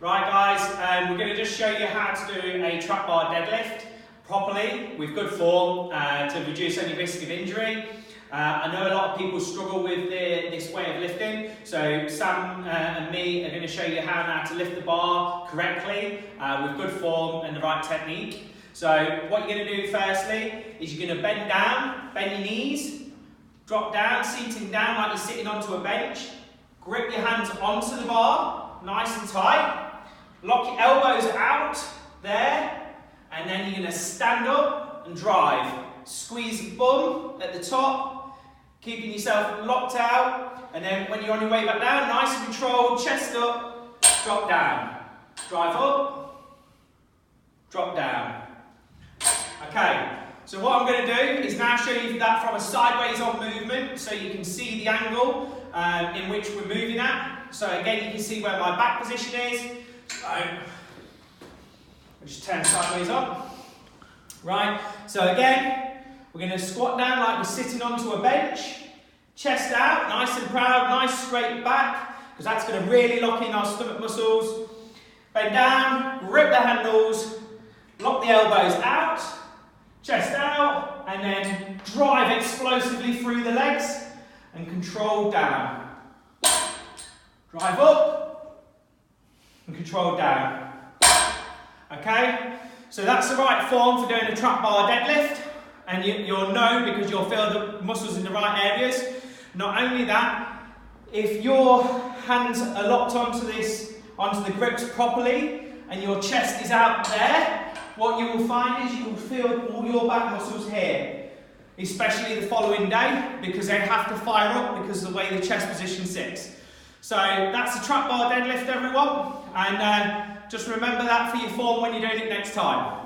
Right guys, we're going to just show you how to do a trap bar deadlift properly with good form to reduce any risk of injury. I know a lot of people struggle with this way of lifting, so Sam and me are going to show you how now to lift the bar correctly with good form and the right technique. So what you're going to do firstly is you're going to bend down, bend your knees, drop down, seating down like you're sitting onto a bench, grip your hands onto the bar, nice and tight. Lock your elbows out there, and then you're going to stand up and drive. Squeeze the bum at the top, keeping yourself locked out, and then when you're on your way back down, nice and controlled, chest up, drop down. Drive up, drop down. Okay, so what I'm going to do is now show you that from a sideways on movement, so you can see the angle in which we're moving at. So again, you can see where my back position is. So, we'll just turn sideways on. Right, so again, we're going to squat down like we're sitting onto a bench. Chest out, nice and proud, nice straight back, because that's going to really lock in our stomach muscles. Bend down, grip the handles, lock the elbows out, chest out, and then drive explosively through the legs and control down. Drive up and control down. Okay, so that's the right form for doing a trap bar deadlift, and you'll know because you'll feel the muscles in the right areas. Not only that, if your hands are locked onto the grips properly and your chest is out there, what you will find is you will feel all your back muscles here, especially the following day, because they have to fire up because of the way the chest position sits. So that's the trap bar deadlift, everyone, and just remember that for your form when you're doing it next time.